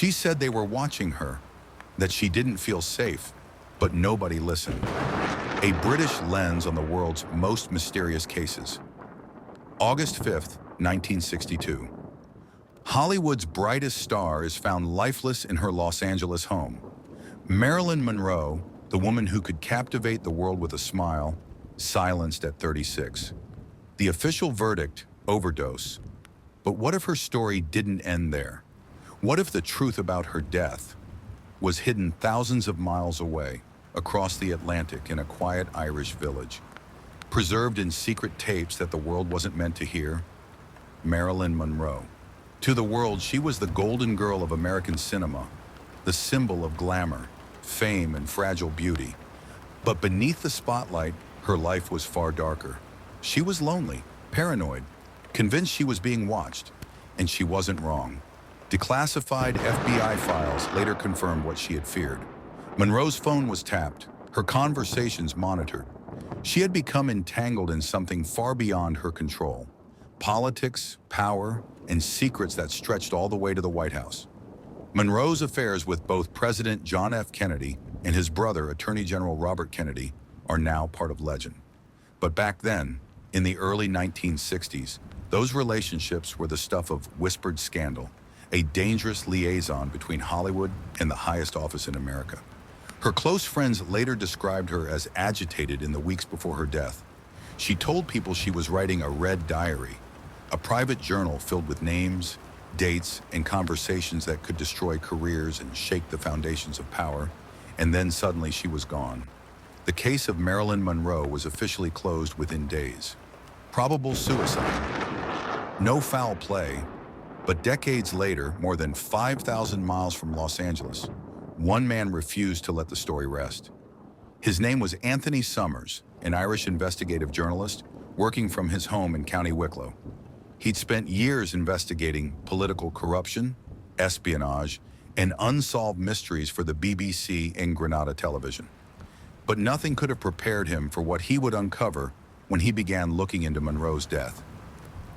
She said they were watching her, that she didn't feel safe, but nobody listened. A British lens on the world's most mysterious cases. August 5th, 1962. Hollywood's brightest star is found lifeless in her Los Angeles home. Marilyn Monroe, the woman who could captivate the world with a smile, silenced at 36. The official verdict, overdose. But what if her story didn't end there? What if the truth about her death was hidden thousands of miles away, across the Atlantic in a quiet Irish village, preserved in secret tapes that the world wasn't meant to hear? Marilyn Monroe. To the world, she was the golden girl of American cinema, the symbol of glamour, fame, and fragile beauty. But beneath the spotlight, her life was far darker. She was lonely, paranoid, convinced she was being watched, and she wasn't wrong. Declassified FBI files later confirmed what she had feared. Monroe's phone was tapped, her conversations monitored. She had become entangled in something far beyond her control. Politics, power, and secrets that stretched all the way to the White House. Monroe's affairs with both President John F. Kennedy and his brother, Attorney General Robert Kennedy, are now part of legend. But back then, in the early 1960s, those relationships were the stuff of whispered scandal, a dangerous liaison between Hollywood and the highest office in America. Her close friends later described her as agitated in the weeks before her death. She told people she was writing a red diary, a private journal filled with names, dates, and conversations that could destroy careers and shake the foundations of power, and then suddenly she was gone. The case of Marilyn Monroe was officially closed within days. Probable suicide. No foul play, but decades later, more than 5,000 miles from Los Angeles, one man refused to let the story rest. His name was Anthony Summers, an Irish investigative journalist working from his home in County Wicklow. He'd spent years investigating political corruption, espionage, and unsolved mysteries for the BBC and Granada Television. But nothing could have prepared him for what he would uncover when he began looking into Monroe's death.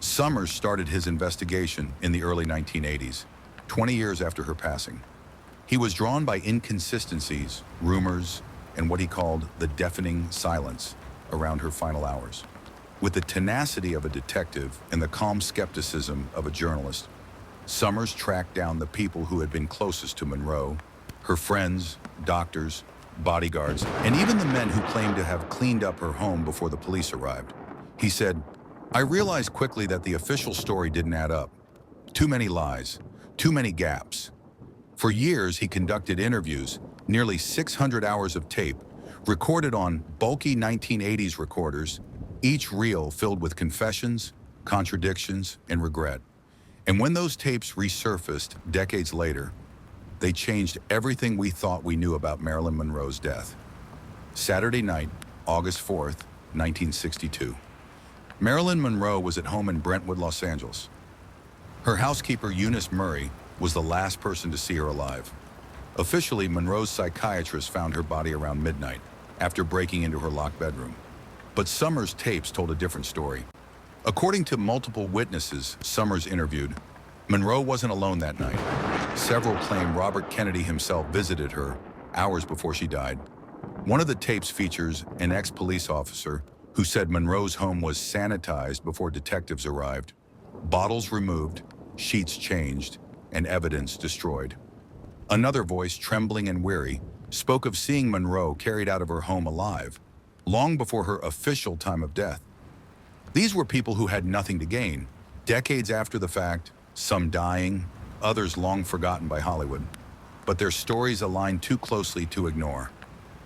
Summers started his investigation in the early 1980s, 20 years after her passing. He was drawn by inconsistencies, rumors, and what he called the deafening silence around her final hours. With the tenacity of a detective and the calm skepticism of a journalist, Summers tracked down the people who had been closest to Monroe, her friends, doctors, bodyguards, and even the men who claimed to have cleaned up her home before the police arrived. He said, "I realized quickly that the official story didn't add up. Too many lies, too many gaps." For years, he conducted interviews, nearly 600 hours of tape, recorded on bulky 1980s recorders, each reel filled with confessions, contradictions, and regret. And when those tapes resurfaced decades later, they changed everything we thought we knew about Marilyn Monroe's death. Saturday night, August 4th, 1962. Marilyn Monroe was at home in Brentwood, Los Angeles. Her housekeeper, Eunice Murray, was the last person to see her alive. Officially, Monroe's psychiatrist found her body around midnight after breaking into her locked bedroom. But Summers' tapes told a different story. According to multiple witnesses Summers interviewed, Monroe wasn't alone that night. Several claim Robert Kennedy himself visited her hours before she died. One of the tapes features an ex-police officer who said Monroe's home was sanitized before detectives arrived, bottles removed, sheets changed, and evidence destroyed. Another voice, trembling and weary, spoke of seeing Monroe carried out of her home alive, long before her official time of death. These were people who had nothing to gain, decades after the fact, some dying, others long forgotten by Hollywood. But their stories aligned too closely to ignore.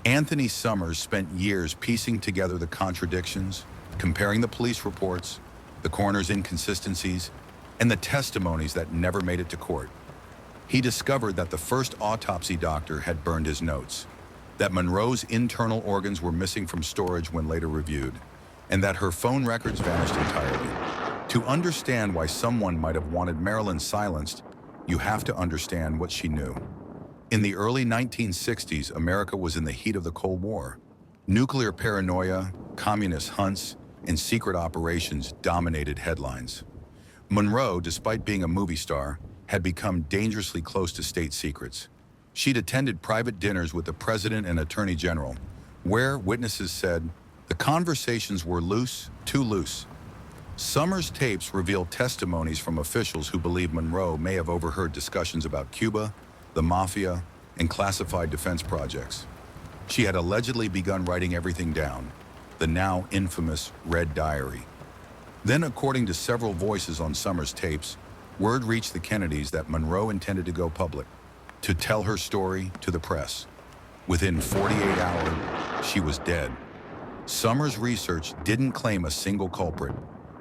Anthony Summers spent years piecing together the contradictions, comparing the police reports, the coroner's inconsistencies, and the testimonies that never made it to court. He discovered that the first autopsy doctor had burned his notes, that Monroe's internal organs were missing from storage when later reviewed, and that her phone records vanished entirely. To understand why someone might have wanted Marilyn silenced, you have to understand what she knew. In the early 1960s, America was in the heat of the Cold War. Nuclear paranoia, communist hunts, and secret operations dominated headlines. Monroe, despite being a movie star, had become dangerously close to state secrets. She'd attended private dinners with the president and attorney general, where, witnesses said, the conversations were loose, too loose. Summers' tapes revealed testimonies from officials who believe Monroe may have overheard discussions about Cuba, the mafia, and classified defense projects. She had allegedly begun writing everything down, the now infamous Red Diary. Then, according to several voices on Summers' tapes, word reached the Kennedys that Monroe intended to go public, to tell her story to the press. Within 48 hours, she was dead. Summers' research didn't claim a single culprit.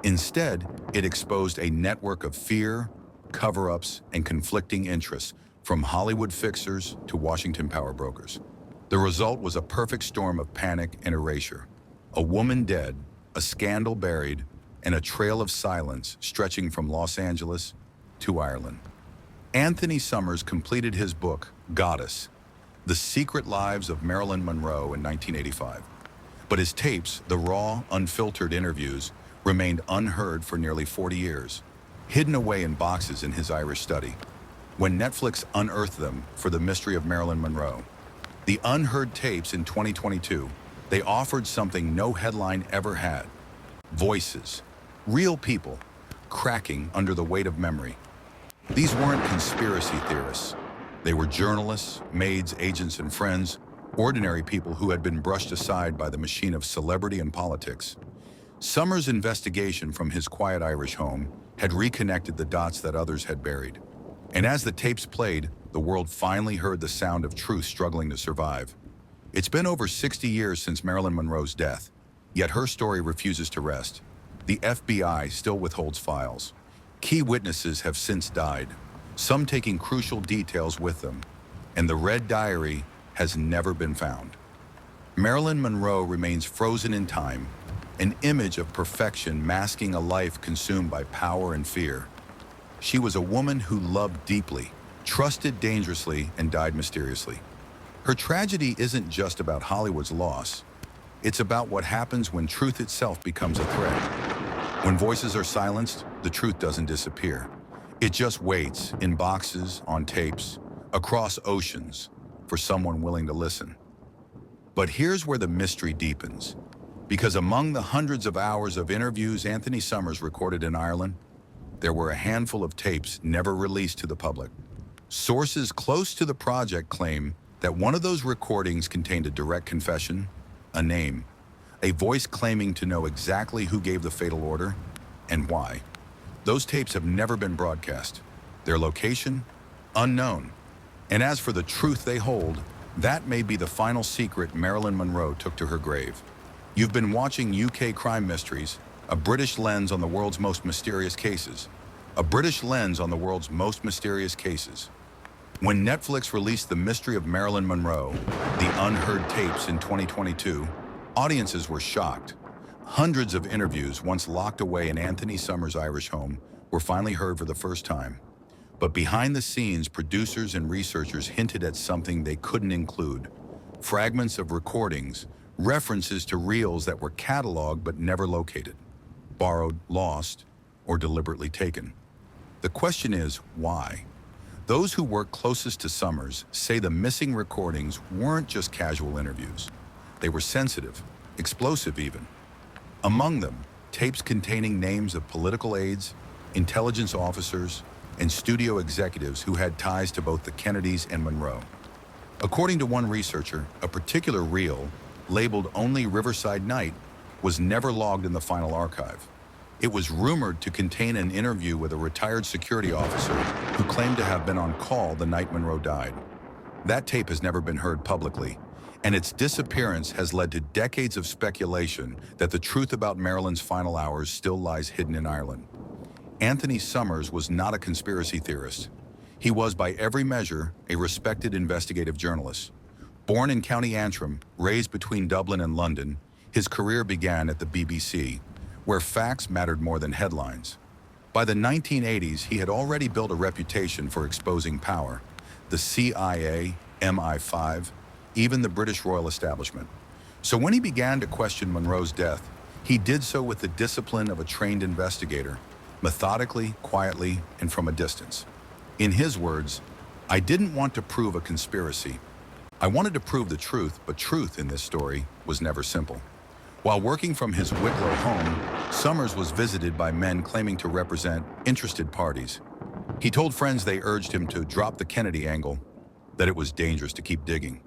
Instead, it exposed a network of fear, cover-ups, and conflicting interests, from Hollywood fixers to Washington power brokers. The result was a perfect storm of panic and erasure. A woman dead, a scandal buried, and a trail of silence stretching from Los Angeles to Ireland. Anthony Summers completed his book, Goddess, The Secret Lives of Marilyn Monroe, in 1985. But his tapes, the raw, unfiltered interviews, remained unheard for nearly 40 years, hidden away in boxes in his Irish study. When Netflix unearthed them for the mystery of Marilyn Monroe, the Unheard Tapes in 2022, they offered something no headline ever had. Voices, real people, cracking under the weight of memory. These weren't conspiracy theorists. They were journalists, maids, agents, and friends, ordinary people who had been brushed aside by the machine of celebrity and politics. Summers' investigation from his quiet Irish home had reconnected the dots that others had buried. And as the tapes played, the world finally heard the sound of truth struggling to survive. It's been over 60 years since Marilyn Monroe's death, yet her story refuses to rest. The FBI still withholds files. Key witnesses have since died, some taking crucial details with them, and the Red Diary has never been found. Marilyn Monroe remains frozen in time, an image of perfection masking a life consumed by power and fear. She was a woman who loved deeply, trusted dangerously, and died mysteriously. Her tragedy isn't just about Hollywood's loss. It's about what happens when truth itself becomes a threat. When voices are silenced, the truth doesn't disappear. It just waits in boxes, on tapes, across oceans, for someone willing to listen. But here's where the mystery deepens. Because among the hundreds of hours of interviews Anthony Summers recorded in Ireland, there were a handful of tapes never released to the public. Sources close to the project claim that one of those recordings contained a direct confession, a name, a voice claiming to know exactly who gave the fatal order and why. Those tapes have never been broadcast. Their location, unknown. And as for the truth they hold, that may be the final secret Marilyn Monroe took to her grave. You've been watching UK Crime Mysteries, a British lens on the world's most mysterious cases. A British lens on the world's most mysterious cases. When Netflix released The Mystery of Marilyn Monroe, The Unheard Tapes in 2022, audiences were shocked. Hundreds of interviews once locked away in Anthony Summers' Irish home were finally heard for the first time. But behind the scenes, producers and researchers hinted at something they couldn't include. Fragments of recordings, references to reels that were cataloged but never located, borrowed, lost, or deliberately taken. The question is, why? Those who work closest to Summers say the missing recordings weren't just casual interviews. They were sensitive, explosive even. Among them, tapes containing names of political aides, intelligence officers, and studio executives who had ties to both the Kennedys and Monroe. According to one researcher, a particular reel, labeled only Riverside Night, was never logged in the final archive. It was rumored to contain an interview with a retired security officer who claimed to have been on call the night Monroe died. That tape has never been heard publicly, and its disappearance has led to decades of speculation that the truth about Marilyn's final hours still lies hidden in Ireland. Anthony Summers was not a conspiracy theorist. He was, by every measure, a respected investigative journalist. Born in County Antrim, raised between Dublin and London, his career began at the BBC, where facts mattered more than headlines. By the 1980s, he had already built a reputation for exposing power, the CIA, MI5, even the British royal establishment. So when he began to question Monroe's death, he did so with the discipline of a trained investigator, methodically, quietly, and from a distance. In his words, "I didn't want to prove a conspiracy. I wanted to prove the truth, but truth in this story was never simple." While working from his Wicklow home, Summers was visited by men claiming to represent interested parties. He told friends they urged him to drop the Kennedy angle, that it was dangerous to keep digging.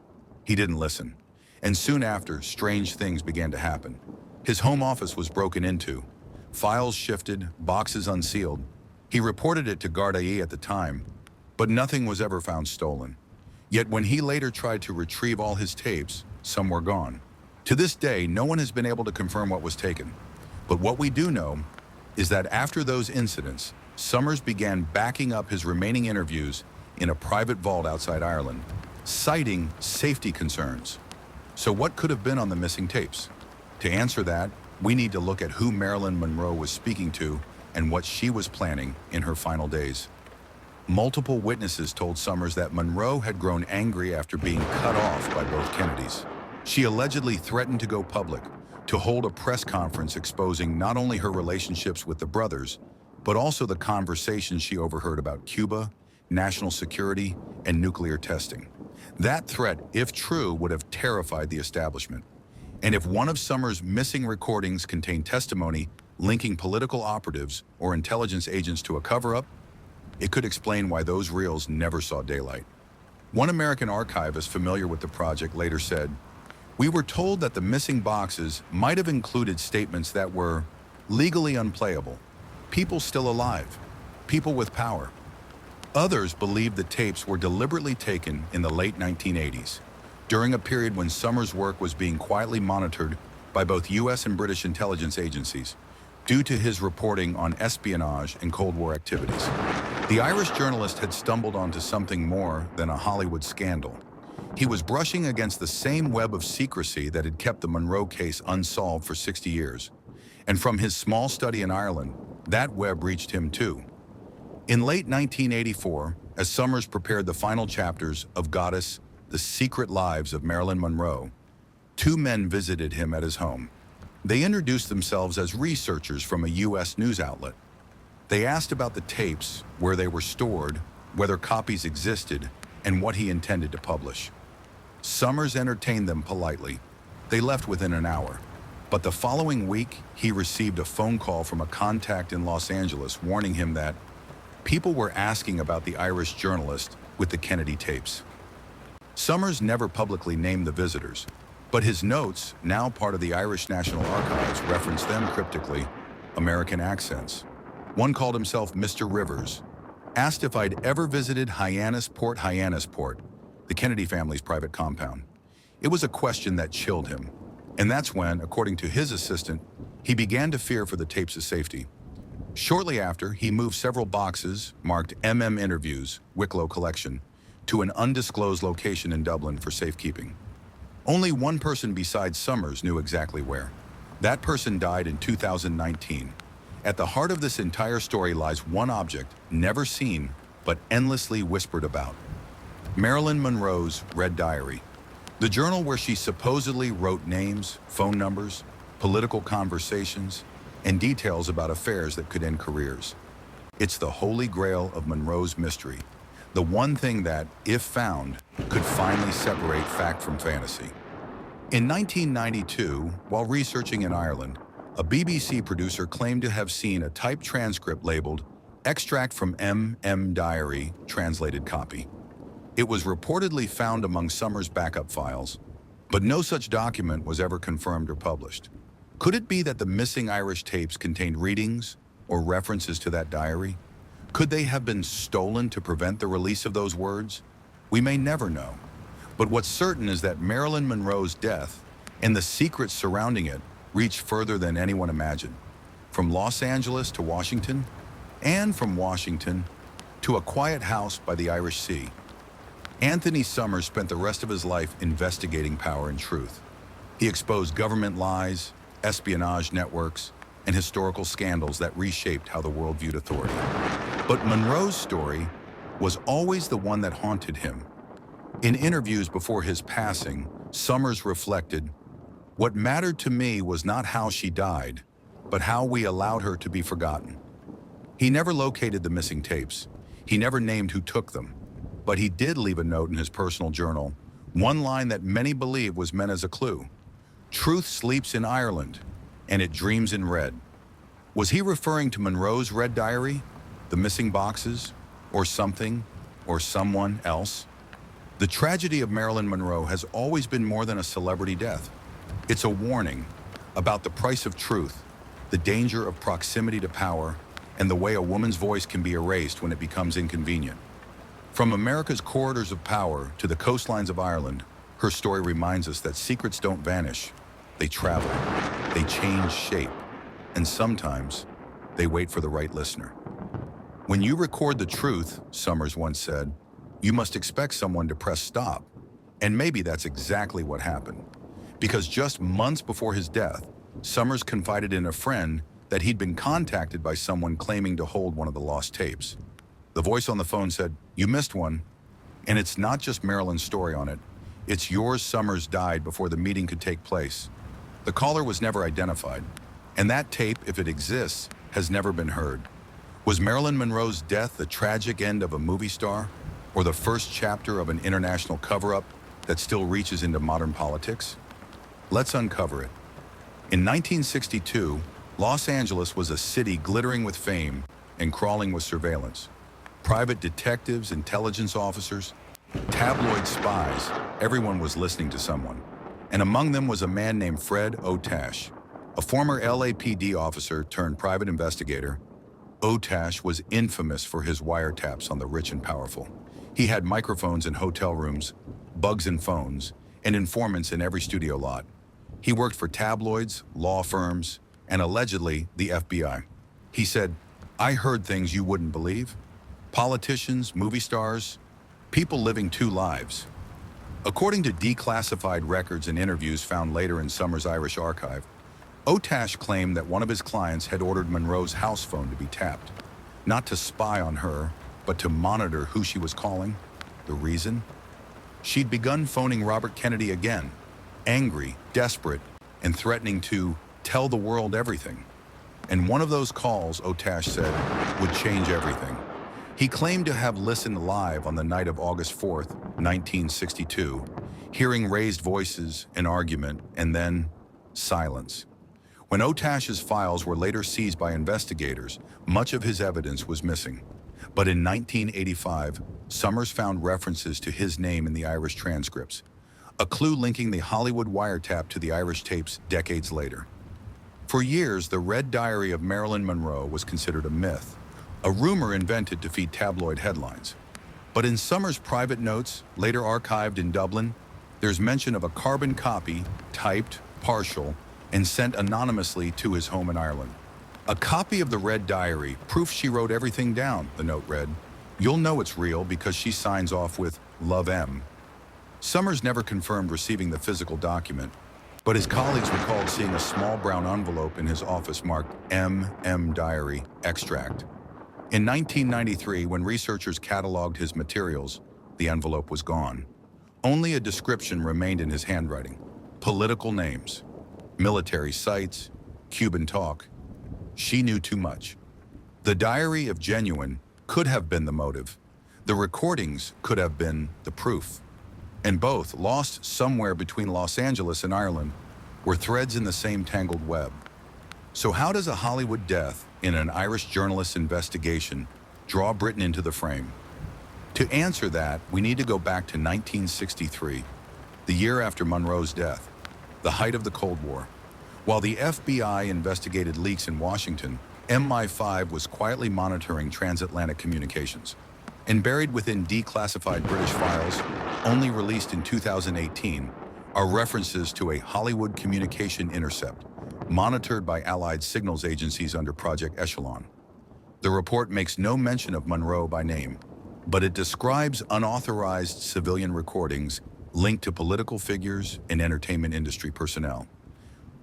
He didn't listen, and soon after, strange things began to happen. His home office was broken into, files shifted, boxes unsealed. He reported it to Gardaí at the time, but nothing was ever found stolen. Yet when he later tried to retrieve all his tapes, some were gone. To this day, no one has been able to confirm what was taken. But what we do know is that after those incidents, Summers began backing up his remaining interviews in a private vault outside Ireland, citing safety concerns. So what could have been on the missing tapes? To answer that, we need to look at who Marilyn Monroe was speaking to and what she was planning in her final days. Multiple witnesses told Summers that Monroe had grown angry after being cut off by both Kennedys. She allegedly threatened to go public, to hold a press conference exposing not only her relationships with the brothers, but also the conversations she overheard about Cuba, national security, and nuclear testing. That threat, if true, would have terrified the establishment. And if one of Summers' missing recordings contained testimony linking political operatives or intelligence agents to a cover-up, it could explain why those reels never saw daylight. One American archivist familiar with the project later said, "We were told that the missing boxes might have included statements that were legally unplayable, people still alive, people with power." Others believed the tapes were deliberately taken in the late 1980s, during a period when Summers' work was being quietly monitored by both US and British intelligence agencies, due to his reporting on espionage and Cold War activities. The Irish journalist had stumbled onto something more than a Hollywood scandal. He was brushing against the same web of secrecy that had kept the Monroe case unsolved for 60 years. And from his small study in Ireland, that web reached him too. In late 1984, as Summers prepared the final chapters of Goddess, The Secret Lives of Marilyn Monroe, two men visited him at his home. They introduced themselves as researchers from a US news outlet. They asked about the tapes, where they were stored, whether copies existed, and what he intended to publish. Summers entertained them politely. They left within an hour. But the following week, he received a phone call from a contact in Los Angeles warning him that people were asking about the Irish journalist with the Kennedy tapes. Summers never publicly named the visitors, but his notes, now part of the Irish National Archives, reference them cryptically, American accents. One called himself Mr. Rivers, asked if I'd ever visited Hyannisport, the Kennedy family's private compound. It was a question that chilled him, and that's when, according to his assistant, he began to fear for the tapes' safety. Shortly after, he moved several boxes, marked MM Interviews, Wicklow Collection, to an undisclosed location in Dublin for safekeeping. Only one person besides Summers knew exactly where. That person died in 2019. At the heart of this entire story lies one object, never seen, but endlessly whispered about. Marilyn Monroe's Red Diary, the journal where she supposedly wrote names, phone numbers, political conversations, and details about affairs that could end careers. It's the holy grail of Monroe's mystery, the one thing that, if found, could finally separate fact from fantasy. In 1992, while researching in Ireland, a BBC producer claimed to have seen a typed transcript labeled "Extract from MM Diary, translated copy." It was reportedly found among Summers' backup files, but no such document was ever confirmed or published. Could it be that the missing Irish tapes contained readings or references to that diary? Could they have been stolen to prevent the release of those words? We may never know. But what's certain is that Marilyn Monroe's death and the secrets surrounding it reached further than anyone imagined. From Los Angeles to Washington, and from Washington to a quiet house by the Irish Sea. Anthony Summers spent the rest of his life investigating power and truth. He exposed government lies, espionage networks, and historical scandals that reshaped how the world viewed authority. But Monroe's story was always the one that haunted him. In interviews before his passing, Summers reflected, "What mattered to me was not how she died, but how we allowed her to be forgotten." He never located the missing tapes. He never named who took them, but he did leave a note in his personal journal, one line that many believe was meant as a clue. Truth sleeps in Ireland, and it dreams in red. Was he referring to Monroe's red diary, the missing boxes, or something, or someone else? The tragedy of Marilyn Monroe has always been more than a celebrity death. It's a warning about the price of truth, the danger of proximity to power, and the way a woman's voice can be erased when it becomes inconvenient. From America's corridors of power to the coastlines of Ireland, her story reminds us that secrets don't vanish. They travel, they change shape, and sometimes they wait for the right listener. When you record the truth, Summers once said, you must expect someone to press stop. And maybe that's exactly what happened. Because just months before his death, Summers confided in a friend that he'd been contacted by someone claiming to hold one of the lost tapes. The voice on the phone said, "You missed one." And it's not just Marilyn's story on it. It's yours. Summers died before the meeting could take place. The caller was never identified. And that tape, if it exists, has never been heard. Was Marilyn Monroe's death the tragic end of a movie star, or the first chapter of an international cover-up that still reaches into modern politics? Let's uncover it. In 1962, Los Angeles was a city glittering with fame and crawling with surveillance. Private detectives, intelligence officers, tabloid spies, everyone was listening to someone. And among them was a man named Fred Otash, a former LAPD officer turned private investigator. Otash was infamous for his wiretaps on the rich and powerful. He had microphones in hotel rooms, bugs in phones, and informants in every studio lot. He worked for tabloids, law firms, and allegedly the FBI. He said, "I heard things you wouldn't believe. Politicians, movie stars, people living two lives." According to declassified records and interviews found later in Summers' Irish archive, Otash claimed that one of his clients had ordered Monroe's house phone to be tapped, not to spy on her, but to monitor who she was calling. The reason? She'd begun phoning Robert Kennedy again, angry, desperate, and threatening to tell the world everything. And one of those calls, Otash said, would change everything. He claimed to have listened live on the night of August 4th, 1962, hearing raised voices, an argument, and then silence. When Otash's files were later seized by investigators, much of his evidence was missing. But in 1985, Summers found references to his name in the Irish transcripts, a clue linking the Hollywood wiretap to the Irish tapes decades later. For years, the Red Diary of Marilyn Monroe was considered a myth, a rumor invented to feed tabloid headlines. But in Summers' private notes, later archived in Dublin, there's mention of a carbon copy, typed, partial, and sent anonymously to his home in Ireland. A copy of the Red Diary, proof she wrote everything down, the note read. You'll know it's real because she signs off with Love M. Summers never confirmed receiving the physical document, but his colleagues recalled seeing a small brown envelope in his office marked M. Diary, Extract. In 1993, when researchers cataloged his materials, the envelope was gone. Only a description remained in his handwriting. Political names, military sites, Cuban talk. She knew too much. The diary, if genuine, could have been the motive. The recordings could have been the proof. And both, lost somewhere between Los Angeles and Ireland, were threads in the same tangled web. So how does a Hollywood death in an Irish journalist's investigation draw Britain into the frame? To answer that, we need to go back to 1963, the year after Monroe's death, the height of the Cold War. While the FBI investigated leaks in Washington, MI5 was quietly monitoring transatlantic communications. And buried within declassified British files, only released in 2018, are references to a Hollywood communication intercept, monitored by Allied signals agencies under Project Echelon. The report makes no mention of Monroe by name, but it describes unauthorized civilian recordings linked to political figures and entertainment industry personnel.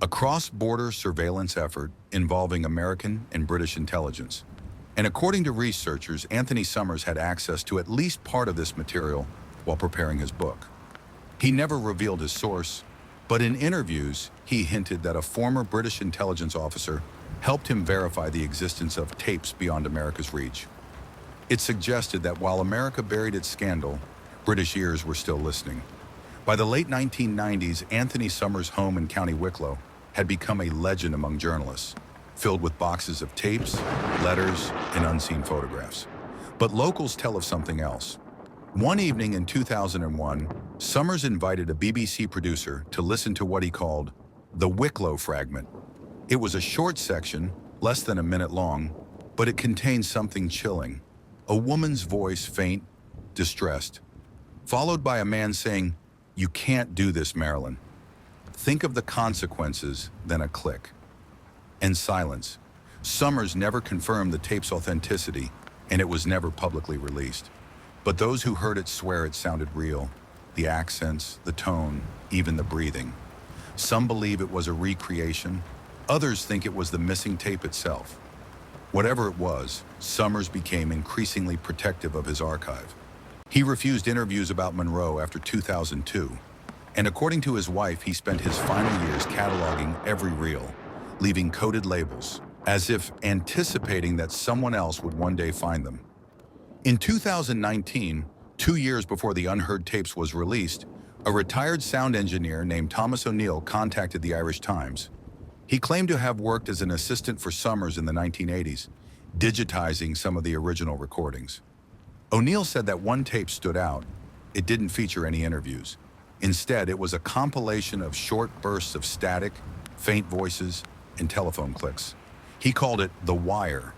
A cross-border surveillance effort involving American and British intelligence. And according to researchers, Anthony Summers had access to at least part of this material while preparing his book. He never revealed his source, but in interviews, he hinted that a former British intelligence officer helped him verify the existence of tapes beyond America's reach. It suggested that while America buried its scandal, British ears were still listening. By the late 1990s, Anthony Summers' home in County Wicklow had become a legend among journalists, filled with boxes of tapes, letters, and unseen photographs. But locals tell of something else. One evening in 2001, Summers invited a BBC producer to listen to what he called the Wicklow fragment. It was a short section, less than a minute long, but it contained something chilling. A woman's voice, faint, distressed, followed by a man saying, "You can't do this, Marilyn. Think of the consequences," then a click. And silence. Summers never confirmed the tape's authenticity, and it was never publicly released. But those who heard it swear it sounded real. The accents, the tone, even the breathing. Some believe it was a recreation. Others think it was the missing tape itself. Whatever it was, Summers became increasingly protective of his archive. He refused interviews about Monroe after 2002, and according to his wife, he spent his final years cataloging every reel, leaving coded labels, as if anticipating that someone else would one day find them. In 2019, 2 years before the Unheard Tapes was released, a retired sound engineer named Thomas O'Neill contacted the Irish Times. He claimed to have worked as an assistant for Summers in the 1980s, digitizing some of the original recordings. O'Neill said that one tape stood out. It didn't feature any interviews. Instead, it was a compilation of short bursts of static, faint voices, and telephone clicks. He called it The Wire,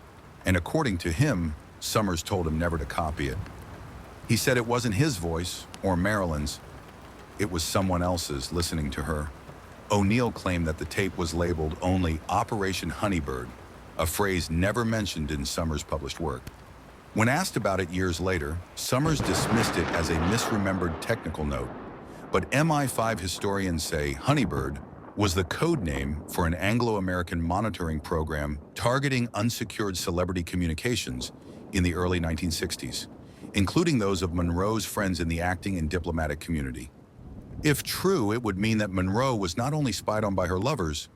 and according to him, Summers told him never to copy it. He said it wasn't his voice or Marilyn's, it was someone else's listening to her. O'Neill claimed that the tape was labeled only Operation Honeybird, a phrase never mentioned in Summers' published work. When asked about it years later, Summers dismissed it as a misremembered technical note, but MI5 historians say Honeybird was the code name for an Anglo-American monitoring program targeting unsecured celebrity communications in the early 1960s, including those of Monroe's friends in the acting and diplomatic community. If true, it would mean that Monroe was not only spied on by her lovers,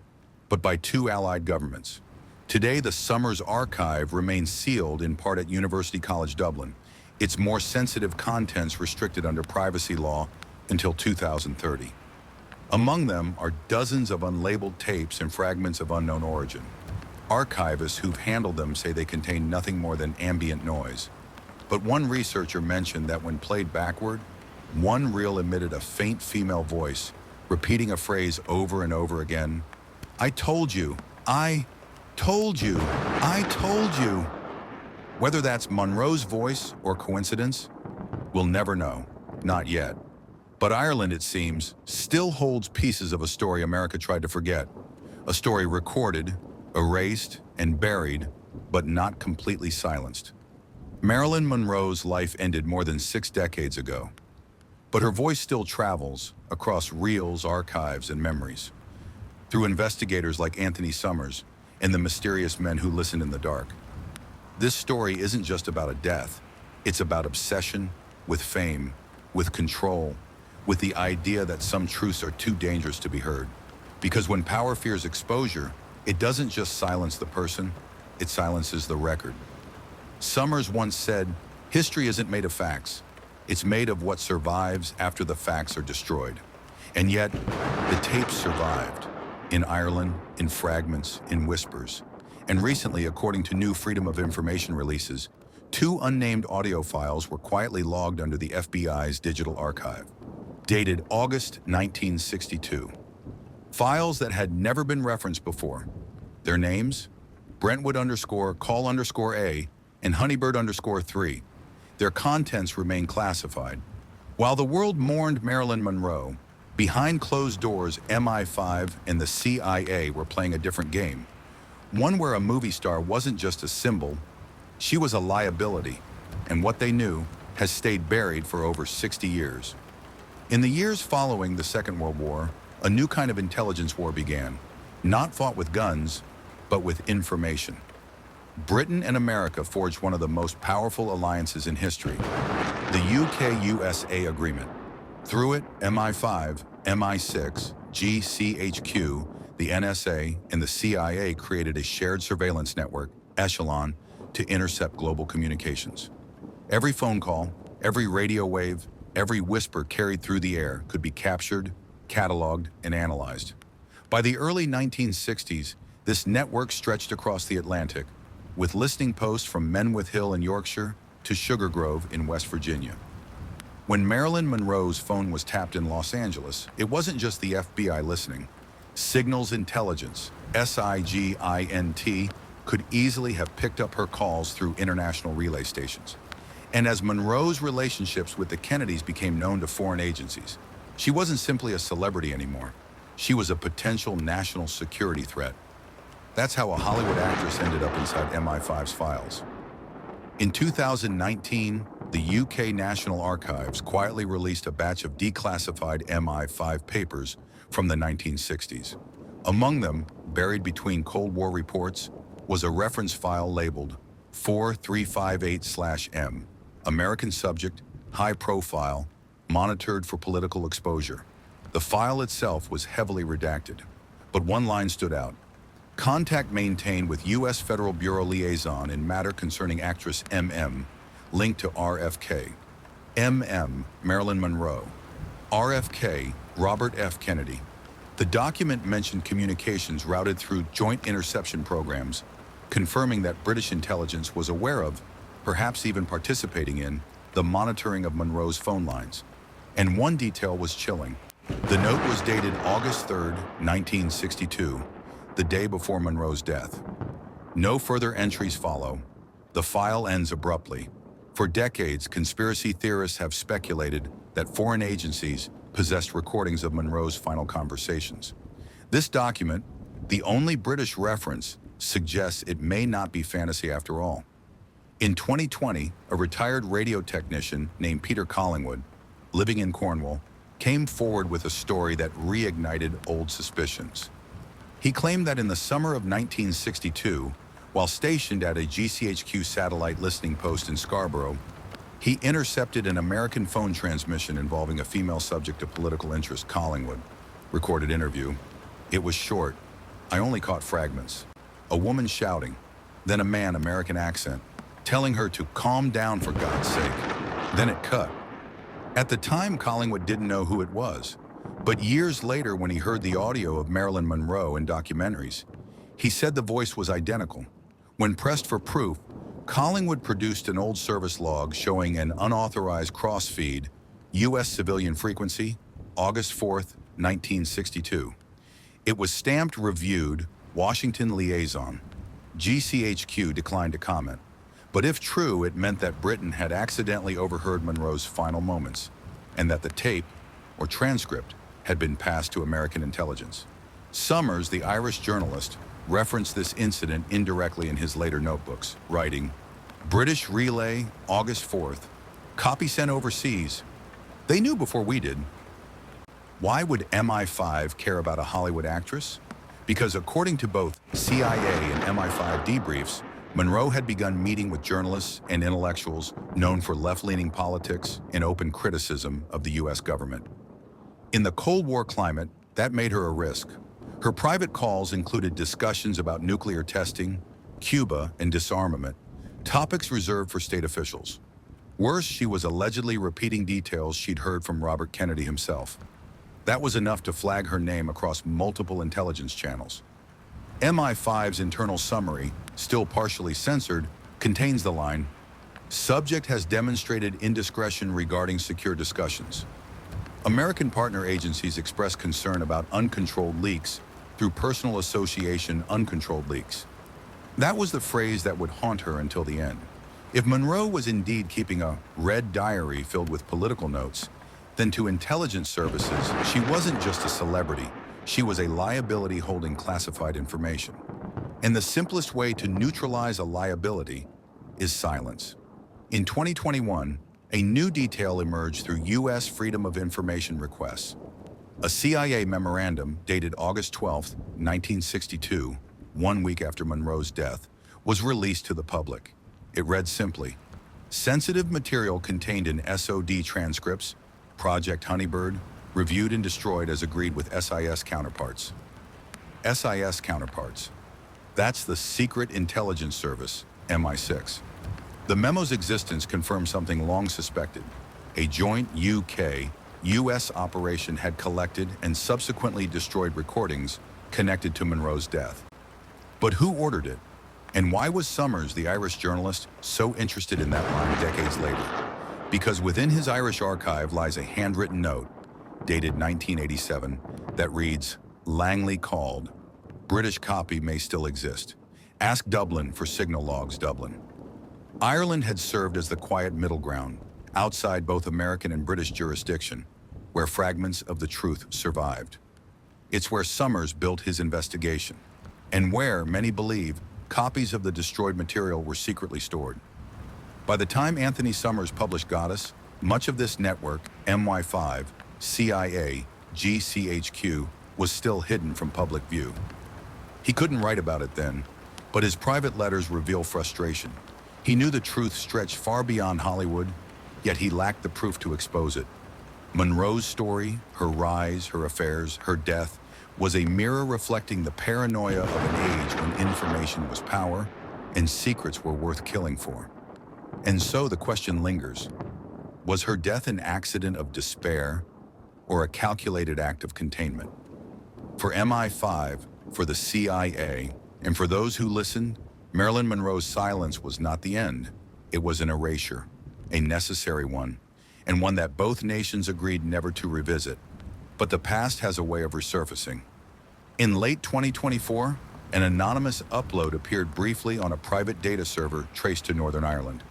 but by 2 allied governments. Today, the Summers archive remains sealed in part at University College Dublin, its more sensitive contents restricted under privacy law until 2030. Among them are dozens of unlabeled tapes and fragments of unknown origin. Archivists who've handled them say they contain nothing more than ambient noise. But one researcher mentioned that when played backward, one reel emitted a faint female voice, repeating a phrase over and over again. "I told you, I told you, I told you." Whether that's Monroe's voice or coincidence, we'll never know, not yet. But Ireland, it seems, still holds pieces of a story America tried to forget. A story recorded, erased, and buried, but not completely silenced. Marilyn Monroe's life ended more than 6 decades ago, but her voice still travels across reels, archives, and memories. Through investigators like Anthony Summers and the mysterious men who listened in the dark. This story isn't just about a death. It's about obsession with fame, with control, with the idea that some truths are too dangerous to be heard. Because when power fears exposure, it doesn't just silence the person, it silences the record. Summers once said, "History isn't made of facts. It's made of what survives after the facts are destroyed." And yet, the tapes survived. In Ireland, in fragments, in whispers. And recently, according to new Freedom of Information releases, 2 unnamed audio files were quietly logged under the FBI's digital archive, dated August 1962. Files that had never been referenced before. Their names? Brentwood_call_A and Honeybird_3. Their contents remain classified. While the world mourned Marilyn Monroe, behind closed doors, MI5 and the CIA were playing a different game. One where a movie star wasn't just a symbol, she was a liability, and what they knew has stayed buried for over 60 years. In the years following the Second World War, a new kind of intelligence war began, not fought with guns, but with information. Britain and America forged one of the most powerful alliances in history, the UK-USA agreement. Through it, MI5, MI6, GCHQ, the NSA, and the CIA created a shared surveillance network, Echelon, to intercept global communications. Every phone call, every radio wave, every whisper carried through the air could be captured, cataloged, and analyzed. By the early 1960s, this network stretched across the Atlantic, with listening posts from Menwith Hill in Yorkshire to Sugar Grove in West Virginia. When Marilyn Monroe's phone was tapped in Los Angeles, it wasn't just the FBI listening. Signals Intelligence, SIGINT, could easily have picked up her calls through international relay stations. And as Monroe's relationships with the Kennedys became known to foreign agencies, she wasn't simply a celebrity anymore. She was a potential national security threat. That's how a Hollywood actress ended up inside MI5's files. In 2019, the UK National Archives quietly released a batch of declassified MI5 papers from the 1960s. Among them, buried between Cold War reports, was a reference file labeled 4358/M, American subject, high profile, monitored for political exposure. The file itself was heavily redacted, but one line stood out. Contact maintained with U.S. Federal Bureau liaison in matter concerning actress M.M., linked to RFK. M.M., Marilyn Monroe. RFK, Robert F. Kennedy. The document mentioned communications routed through joint interception programs, confirming that British intelligence was aware of, perhaps even participating in, the monitoring of Monroe's phone lines. And one detail was chilling. The note was dated August 3, 1962, the day before Monroe's death. No further entries follow. The file ends abruptly. For decades, conspiracy theorists have speculated that foreign agencies possessed recordings of Monroe's final conversations. This document, the only British reference, suggests it may not be fantasy after all. In 2020, a retired radio technician named Peter Collingwood, living in Cornwall, came forward with a story that reignited old suspicions. He claimed that in the summer of 1962, while stationed at a GCHQ satellite listening post in Scarborough, he intercepted an American phone transmission involving a female subject of political interest. Collingwood recorded interview. It was short. I only caught fragments. A woman shouting, then a man, American accent, telling her to calm down for God's sake. Then it cut. At the time, Collingwood didn't know who it was. But years later, when he heard the audio of Marilyn Monroe in documentaries, he said the voice was identical. When pressed for proof, Collingwood produced an old service log showing an unauthorized cross-feed, U.S. civilian frequency, August 4, 1962. It was stamped reviewed, Washington liaison. GCHQ declined to comment. But if true, it meant that Britain had accidentally overheard Monroe's final moments, and that the tape, or transcript, had been passed to American intelligence. Summers, the Irish journalist, referenced this incident indirectly in his later notebooks, writing, British relay, August 4th, copy sent overseas. They knew before we did. Why would MI5 care about a Hollywood actress? Because according to both CIA and MI5 debriefs, Monroe had begun meeting with journalists and intellectuals known for left-leaning politics and open criticism of the U.S. government. In the Cold War climate, that made her a risk. Her private calls included discussions about nuclear testing, Cuba, and disarmament, topics reserved for state officials. Worse, she was allegedly repeating details she'd heard from Robert Kennedy himself. That was enough to flag her name across multiple intelligence channels. MI5's internal summary, still partially censored, contains the line, "Subject has demonstrated indiscretion regarding secure discussions." American partner agencies expressed concern about uncontrolled leaks through personal association uncontrolled leaks. That was the phrase that would haunt her until the end. If Monroe was indeed keeping a red diary filled with political notes, then to intelligence services, she wasn't just a celebrity. She was a liability holding classified information. And the simplest way to neutralize a liability is silence. In 2021, a new detail emerged through U.S. Freedom of Information requests. A CIA memorandum dated August 12, 1962, 1 week after Monroe's death, was released to the public. It read simply, sensitive material contained in SOD transcripts, Project Honeybird, reviewed and destroyed as agreed with SIS counterparts. SIS counterparts. That's the Secret Intelligence Service, MI6. The memo's existence confirmed something long suspected. A joint UK-US operation had collected and subsequently destroyed recordings connected to Monroe's death. But who ordered it? And why was Summers, the Irish journalist, so interested in that line decades later? Because within his Irish archive lies a handwritten note, dated 1987, that reads, "Langley called. British copy may still exist. Ask Dublin for signal logs, Dublin." Ireland had served as the quiet middle ground, outside both American and British jurisdiction, where fragments of the truth survived. It's where Summers built his investigation, and where, many believe, copies of the destroyed material were secretly stored. By the time Anthony Summers published Goddess, much of this network, MI5, CIA, GCHQ, was still hidden from public view. He couldn't write about it then, but his private letters reveal frustration. He knew the truth stretched far beyond Hollywood, yet he lacked the proof to expose it. Monroe's story, her rise, her affairs, her death, was a mirror reflecting the paranoia of an age when information was power and secrets were worth killing for. And so the question lingers. Was her death an accident of despair or a calculated act of containment? For MI5, for the CIA, and for those who listened, Marilyn Monroe's silence was not the end. It was an erasure, a necessary one, and one that both nations agreed never to revisit. But the past has a way of resurfacing. In late 2024, an anonymous upload appeared briefly on a private data server traced to Northern Ireland.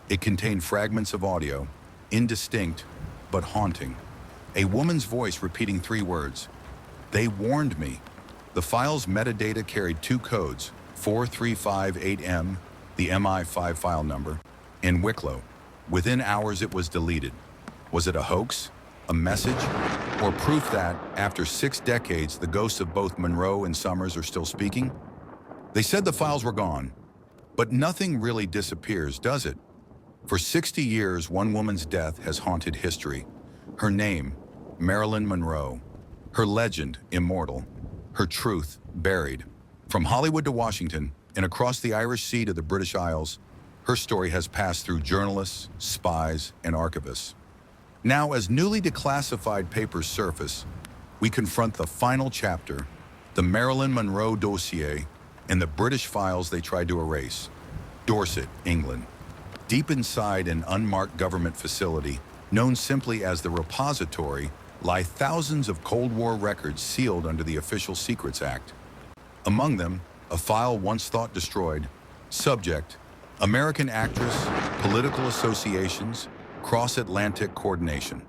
It contained fragments of audio, indistinct but haunting. A woman's voice repeating 3 words. "They warned me." The file's metadata carried 2 codes, 4358M, the MI5 file number, and Wicklow. Within hours it was deleted. Was it a hoax, a message, or proof that, after 6 decades, the ghosts of both Monroe and Summers are still speaking? They said the files were gone, but nothing really disappears, does it? For 60 years, one woman's death has haunted history. Her name, Marilyn Monroe. Her legend, immortal. Her truth, buried. From Hollywood to Washington, and across the Irish Sea to the British Isles, her story has passed through journalists, spies, and archivists. Now, as newly declassified papers surface, we confront the final chapter, the Marilyn Monroe dossier, and the British files they tried to erase. Dorset, England. Deep inside an unmarked government facility, known simply as the repository, lie thousands of Cold War records sealed under the Official Secrets Act. Among them, a file once thought destroyed. Subject, American actress, political associations, cross-Atlantic coordination.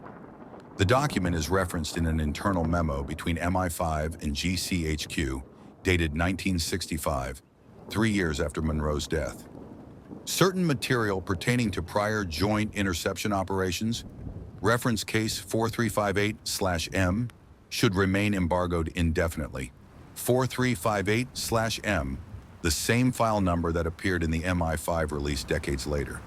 The document is referenced in an internal memo between MI5 and GCHQ, dated 1965, 3 years after Monroe's death. Certain material pertaining to prior joint interception operations, reference case 4358/M, should remain embargoed indefinitely. 4358/M, the same file number that appeared in the MI5 release decades later.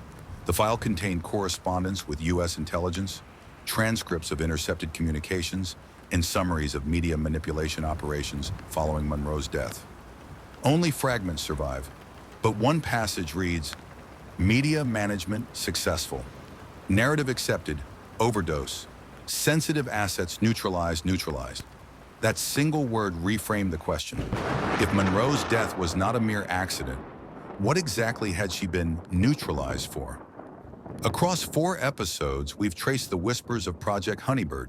The file contained correspondence with U.S. intelligence, transcripts of intercepted communications, and summaries of media manipulation operations following Monroe's death. Only fragments survive, but one passage reads, "Media management successful. Narrative accepted. Overdose. Sensitive assets neutralized." That single word reframed the question. If Monroe's death was not a mere accident, what exactly had she been neutralized for? Across 4 episodes, we've traced the whispers of Project Honeybird,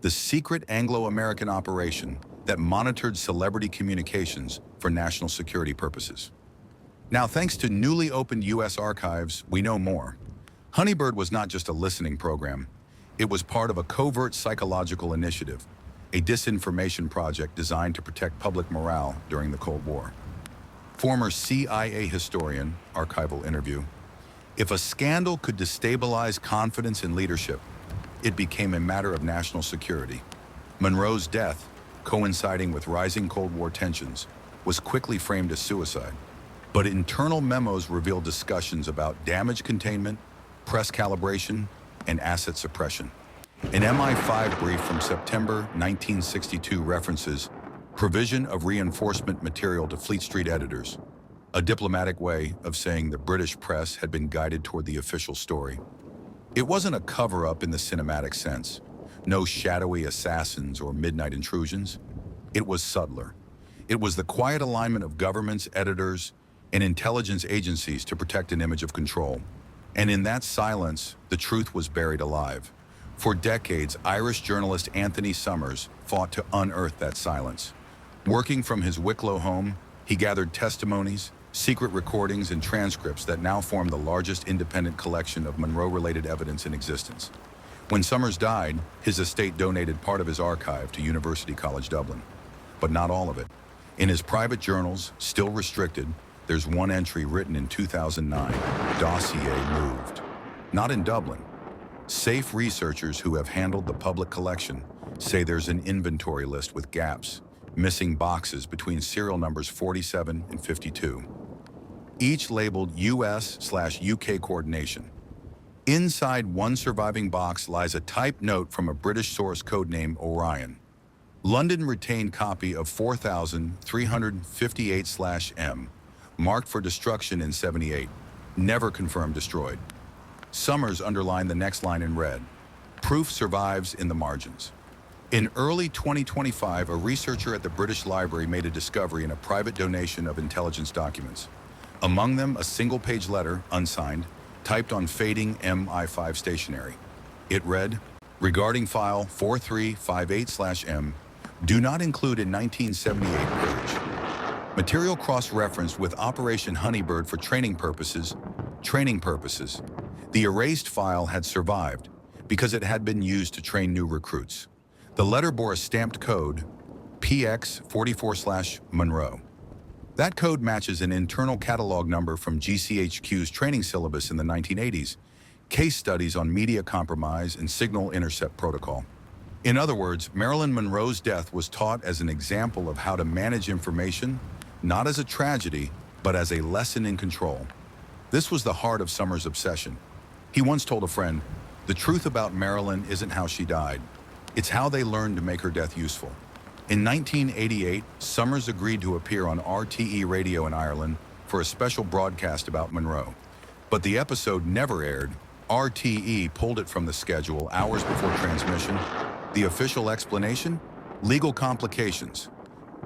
the secret Anglo-American operation that monitored celebrity communications for national security purposes. Now, thanks to newly opened U.S. archives, we know more. Honeybird was not just a listening program. It was part of a covert psychological initiative, a disinformation project designed to protect public morale during the Cold War. Former CIA historian, archival interview, "If a scandal could destabilize confidence in leadership, it became a matter of national security." Monroe's death, coinciding with rising Cold War tensions, was quickly framed as suicide. But internal memos revealed discussions about damage containment, press calibration, and asset suppression. An MI5 brief from September 1962 references provision of reinforcement material to Fleet Street editors. a diplomatic way of saying the British press had been guided toward the official story. It wasn't a cover-up in the cinematic sense, no shadowy assassins or midnight intrusions. It was subtler. It was the quiet alignment of governments, editors, and intelligence agencies to protect an image of control. And in that silence, the truth was buried alive. For decades, Irish journalist Anthony Summers fought to unearth that silence. Working from his Wicklow home, he gathered testimonies, secret recordings, and transcripts that now form the largest independent collection of Monroe-related evidence in existence. When Summers died, his estate donated part of his archive to University College Dublin, but not all of it. In his private journals, still restricted, there's one entry written in 2009, dossier moved. Not in Dublin. Safe researchers who have handled the public collection say there's an inventory list with gaps, missing boxes between serial numbers 47 and 52. Each labeled US/UK coordination. Inside one surviving box lies a typed note from a British source codename Orion. London retained copy of 4358/M, marked for destruction in 78, never confirmed destroyed. Summers underlined the next line in red. Proof survives in the margins. In early 2025, a researcher at the British Library made a discovery in a private donation of intelligence documents. Among them, a single-page letter, unsigned, typed on fading MI5 stationery. It read, regarding file 4358/M, do not include in 1978 purge. Material cross-referenced with Operation Honeybird for training purposes. The erased file had survived because it had been used to train new recruits. The letter bore a stamped code, PX44/Monroe. That code matches an internal catalog number from GCHQ's training syllabus in the 1980s, case studies on media compromise and signal intercept protocol. In other words, Marilyn Monroe's death was taught as an example of how to manage information, not as a tragedy, but as a lesson in control. This was the heart of Summers' obsession. He once told a friend, the truth about Marilyn isn't how she died. It's how they learned to make her death useful. In 1988, Summers agreed to appear on RTE radio in Ireland for a special broadcast about Monroe. But the episode never aired. RTE pulled it from the schedule hours before transmission. The official explanation? Legal complications.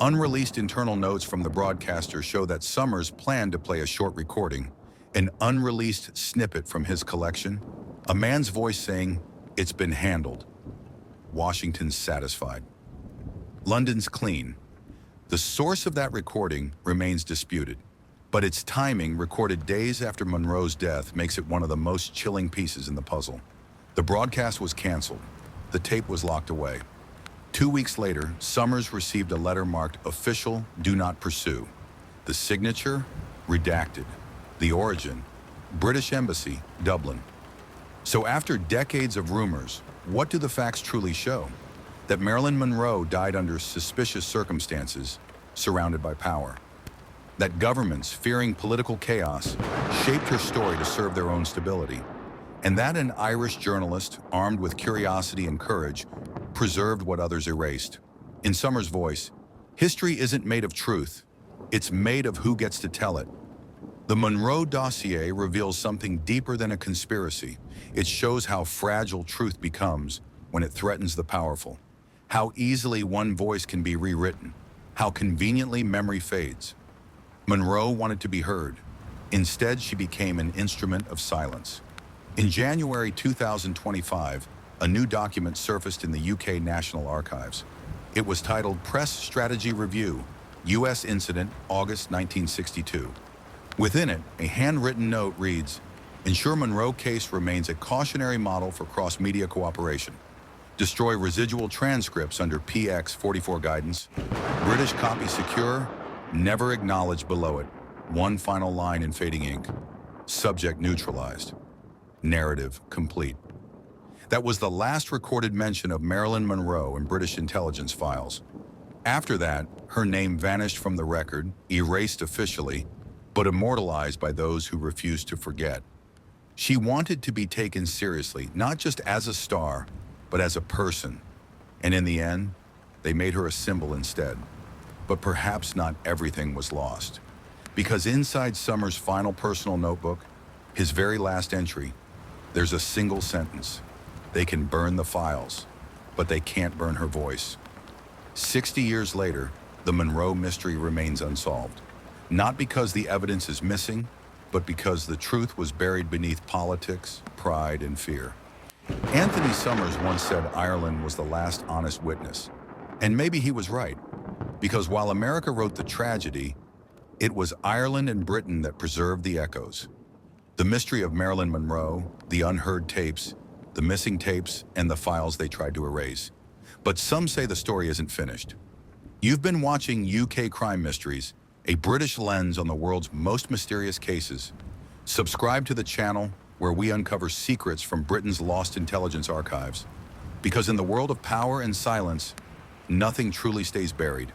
Unreleased internal notes from the broadcaster show that Summers planned to play a short recording, an unreleased snippet from his collection, a man's voice saying, "It's been handled." Washington's satisfied. London's clean. The source of that recording remains disputed, but its timing, recorded days after Monroe's death, makes it one of the most chilling pieces in the puzzle. The broadcast was canceled. The tape was locked away. 2 weeks later, Summers received a letter marked "Official, do not pursue." The signature, redacted. The origin, British Embassy, Dublin. So after decades of rumors, what do the facts truly show? That Marilyn Monroe died under suspicious circumstances, surrounded by power. That governments, fearing political chaos, shaped her story to serve their own stability. And that an Irish journalist, armed with curiosity and courage, preserved what others erased. In Summers' voice, history isn't made of truth, it's made of who gets to tell it. The Monroe dossier reveals something deeper than a conspiracy. It shows how fragile truth becomes when it threatens the powerful, how easily one voice can be rewritten, how conveniently memory fades. Monroe wanted to be heard. Instead, she became an instrument of silence. In January 2025, a new document surfaced in the UK National Archives. It was titled Press Strategy Review, U.S. Incident, August 1962. Within it, a handwritten note reads, "Ensure Monroe case remains a cautionary model for cross-media cooperation. Destroy residual transcripts under PX44 guidance. British copy secure, never acknowledged below it. One final line in fading ink. Subject neutralized. Narrative complete." That was the last recorded mention of Marilyn Monroe in British intelligence files. After that, her name vanished from the record, erased officially, but immortalized by those who refused to forget. She wanted to be taken seriously, not just as a star, but as a person. And in the end, they made her a symbol instead. But perhaps not everything was lost. Because inside Summers' final personal notebook, his very last entry, there's a single sentence. They can burn the files, but they can't burn her voice. 60 years later, the Monroe mystery remains unsolved. Not because the evidence is missing, but because the truth was buried beneath politics, pride, and fear. Anthony Summers once said Ireland was the last honest witness. And maybe he was right, because while America wrote the tragedy, it was Ireland and Britain that preserved the echoes. The mystery of Marilyn Monroe, the unheard tapes, the missing tapes, and the files they tried to erase. But some say the story isn't finished. You've been watching UK Crime Mysteries, a British lens on the world's most mysterious cases. Subscribe to the channel where we uncover secrets from Britain's lost intelligence archives. Because in the world of power and silence, nothing truly stays buried.